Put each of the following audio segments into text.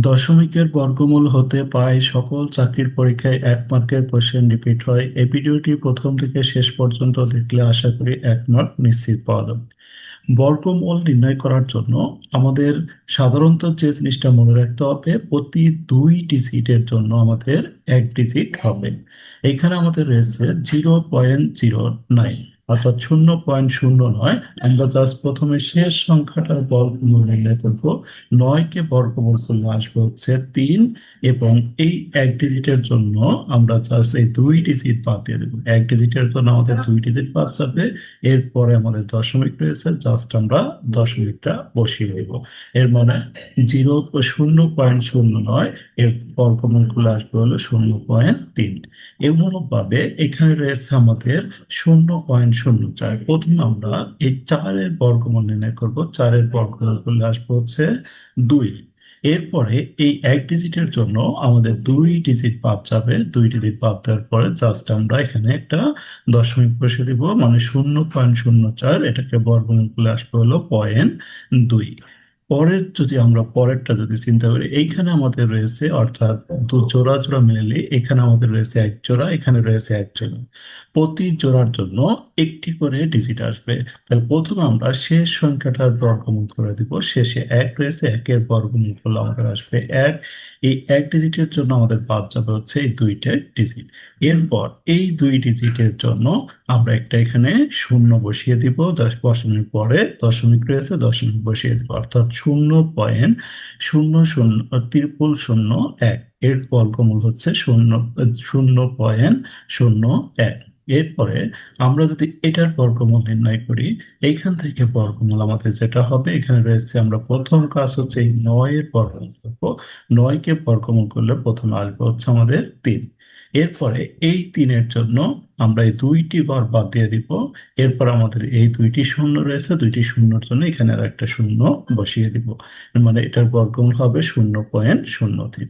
দশমিকের বর্গমূল হতে প্রায় সকল চাকরির পরীক্ষায় 1 মার্কের কোশ্চেন রিপিট হয়। এই ভিডিওটি প্রথম থেকে শেষ পর্যন্ত দেখলে আশা করি 1 মার্ক নিশ্চিত পাওয়া যাবে। বর্গমূল নির্ণয় করার জন্য আমাদের সাধারণত যে জিনিসটা মনে রাখতে হবে, প্রতি 2 ডিজিটের জন্য আমাদের 1 ডিজিট হবে। এখানে আমাদের রয়েছে 0.09, অর্থাৎ 0.09। আমরা জাস্ট প্রথমে শেষ সংখ্যাটার বর্গমূল নির্ণয় করবো। 9কে বর্গমূল করলে আসবে হচ্ছে 3, এবং এই 1 ডিজিটের জন্য আমরা জাস্ট এই 2 ডিজিট বাদ দিয়ে দেবো। 1 ডিজিটের জন্য আমাদের 2 ডিজিট বাদ যাবে। এরপরে আমাদের দশমিক রয়েছে, জাস্ট আমরা দশমিকটা বসিয়ে দেব। এর মানে 0.09 এর বর্গমূল গুলো আসবে হলো 0.3। এমনভাবে এখানে রয়েছে আমাদের 0.04। প্রথমে আমরা এই 4-এর বর্গমূল নির্ণয় করব। 4-এর বর্গমূল করলে আসবে হচ্ছে 2। এরপরে এই 1 ডিজিটের জন্য আমাদের 2 ডিজিট বাদ যাবে। 2 ডিজিট বাদ দেওয়ার পরে জাস্ট আমরা এখানে একটা দশমিক বসিয়ে দিব, মানে 0.04। এটাকে বর্গমূল করলে আসবে হলো 0.2। পরের যদি আমরা পরেরটা যদি চিন্তা করি, এইখানে আমাদের রয়েছে, অর্থাৎ জোড়া জোড়া মিলালে এখানে আমাদের রয়েছে 1 জোড়া, এখানে রয়েছে 1 জোড়া। প্রতি জোড়ার জন্য একটি করে ডিজিট আসবে। তাহলে প্রথমে আমরা শেষ সংখ্যাটার বর্গমূল করে দিব। শেষে 1 রয়েছে, 1-এর বর্গমূল করলে আমাদের আসবে 1। এই 1 ডিজিটের জন্য আমাদের বাদ যাবে হচ্ছে এই 2টা ডিজিট। এরপর এই 2 ডিজিটের জন্য আমরা একটা এখানে শূন্য বসিয়ে দিব। বসানোর পরে দশমিক রয়েছে, দশমিক বসিয়ে দিব, অর্থাৎ 0.000001। এর বর্গমূল হচ্ছে 0.01। এরপরে আমরা যদি এটার বর্গমূল নির্ণয় করি, এইখান থেকে বর্গমূল আমাদের যেটা হবে, এখানে রয়েছে, আমরা প্রথম কাজ হচ্ছে এই 9-এর বর্গমূল করবো। 9কে বর্গমূল করলে প্রথমে আসবে হচ্ছে আমাদের 3। এরপরে এই 3-এর জন্য আমরা এই 2টি ঘর বাদ দিয়ে দিব। এরপর আমাদের এই 2টি শূন্য রয়েছে, 2টি শূন্যর জন্য এখানে আর একটা শূন্য বসিয়ে দিব। মানে এটার বর্গমূল হবে 0.03।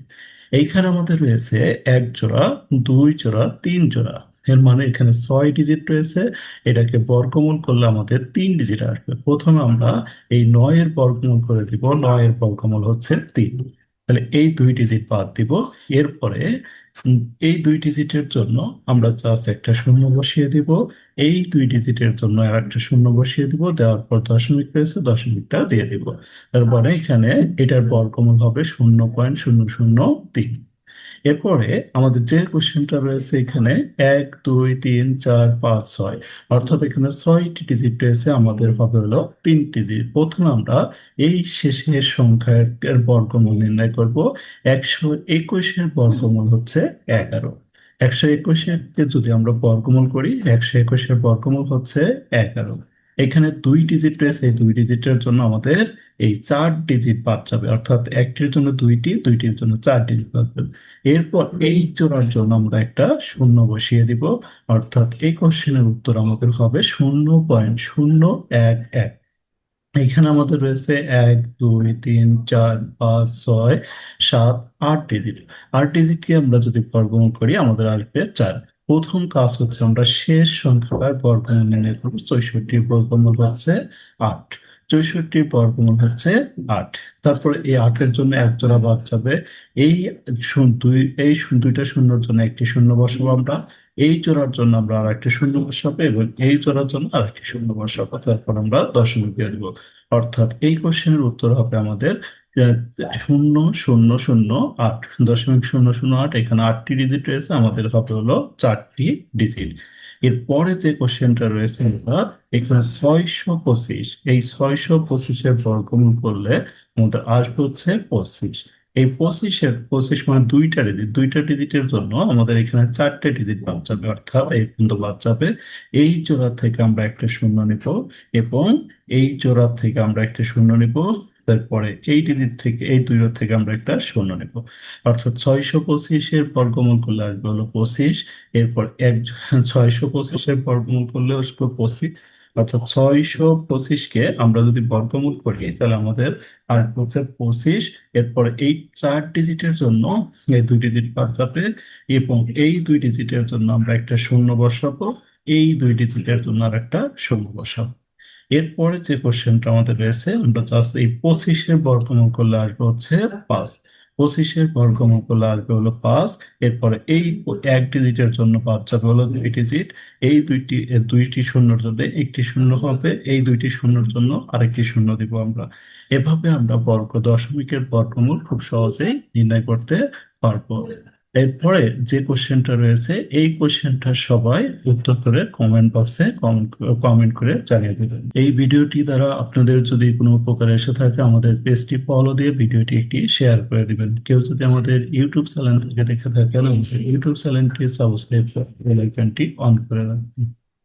এইখানে আমাদের রয়েছে 1 জোড়া, 2 জোড়া, 3 জোড়া। এর মানে এখানে 6 ডিজিট রয়েছে। এটাকে বর্গমূল করলে আমাদের 3 ডিজিট আসবে। প্রথমে আমরা এই 9-এর বর্গমূল করে দিব। 9-এর বর্গমূল হচ্ছে 3। তাহলে এই 2 ডিজিট বাদ দিব। এরপরে উম, এই 2 ডিজিটের জন্য আমরা জাস্ট একটা শূন্য বসিয়ে দিব। এই 2 ডিজিটের জন্য আর একটা শূন্য বসিয়ে দিব। দেওয়ার পর দশমিক রয়েছে, দশমিকটা দিয়ে দিব। তারপরে এখানে এটার বর্গমূল হবে 0.003। এরপরে আমাদের যে কোশ্চেনটা রয়েছে এখানে 1 2 3 4 5 6, অর্থাৎ এখানে 6টি ডিজিট রয়েছে, আমাদের হবে হলো 3 ডিজিট। প্রথমে আমরা এই শেষের সংখ্যার বর্গমূল নির্ণয় করব। 121-এর বর্গমূল হচ্ছে 11। 121-কে যদি আমরা বর্গমূল করি, 121-এর বর্গমূল হচ্ছে 11। এখানে 2 ডিজিট রয়েছে, এই 2 ডিজিটের জন্য আমাদের এই 4 ডিজিট বাদ যাবে, অর্থাৎ একটির জন্য 2টি, 2টির জন্য 4 ডিজিট বাদ যাবে। এরপর এই জোড়ার জন্য আমরা একটা শূন্য বসিয়ে দিব, অর্থাৎ এই কোশ্চেনের উত্তর আমাদের হবে 0.011। এখানে আমাদের রয়েছে 1 2 3 4 5 6 7 8 ডিজিট। 8 ডিজিটকে আমরা যদি বর্গমূল করি আমাদের আসবে 4। প্রথম কাজ হচ্ছে আমরা শেষ সংখ্যাটার বর্গমূল নির্ণয় করবো। 64-র বর্গমূল হচ্ছে 8। 64-র বর্গমূল হচ্ছে 8। তারপরে এই 8-এর জন্য 1 জোড়া বাদ যাবে। এই দুইটা শূন্যর জন্য একটি শূন্য বসাবো আমরা। এই জোড়ার জন্য আমরা আর একটা শূন্য বসাবো, এবং এই জোড়ার জন্য আর একটি শূন্য বসাবো। তারপর আমরা দশমিক দিয়ে দিব। অর্থাৎ এই কোশ্চেনের উত্তর হবে আমাদের 0.008। 0.008। এখানে 8টি ডিজিট রয়েছে, আমাদের হবে হলো 4টি ডিজিট। এরপরে যে কোশ্চেনটা রয়েছে আমরা এখানে 625, এই 625-এর বর্গমূল করলে আমাদের আসবে হচ্ছে 25। এই 25 মানে 2টা ডিজিট, 2টা ডিজিটের জন্য আমাদের এখানে 4টে ডিজিট বাদ যাবে, অর্থাৎ এই পর্যন্ত বাদ যাবে। এই জোড়া থেকে আমরা একটা শূন্য নিব, এবং এই জোড়া থেকে আমরা একটা শূন্য নিব। তারপরে এই ডিজিট থেকে, এই 2 থেকে আমরা একটা শূন্য নিব, অর্থাৎ 625-এর বর্গমূল করলে আসবে হলো 25। এরপর 625-এর বর্গমূল করলে আসবে 25, অর্থাৎ 625-কে আমরা যদি বর্গমূল করি তাহলে আমাদের আর হচ্ছে 25। এরপর এই 4 ডিজিটের জন্য এই 2 ডিজিট বাদ যাবে, এবং এই 2 ডিজিটের জন্য আমরা একটা শূন্য বসাবো। এই 2 ডিজিটের জন্য আর একটা শূন্য বসাবো। এরপরে যে কোশ্চেনটা আমাদের রয়েছে, আমরা জাস্ট এই 25-এর বর্গমূল করলে আসবে হচ্ছে 5। 25-এর বর্গমূল করলে আসবে হলো 5। এরপরে এই এক ডিজিটের জন্য 5 যাবে হলো 2 ডিজিট। এই দুইটি শূন্যর জন্য একটি শূন্য হবে, এই দুইটি শূন্যর জন্য আরেকটি শূন্য দিব আমরা। এভাবে আমরা দশমিকের বর্গমূল খুব সহজেই নির্ণয় করতে পারবো। এরপরে যে কোশ্চেনটা রয়েছে এই কোশ্চেনটা সবাই উত্তর করে কমেন্ট বক্সে কমেন্ট করে জানিয়ে দেবেন। এই ভিডিওটি দ্বারা আপনাদের যদি কোনো উপকার এসে থাকে আমাদের পেজটি ফলো দিয়ে ভিডিওটি একটি শেয়ার করে দিবেন। কেউ যদি আমাদের ইউটিউব চ্যানেল থেকে দেখে থাকেন আমাদের ইউটিউব চ্যানেলটি সাবস্ক্রাইব করে বেল আইকনটি অন করে রাখবেন।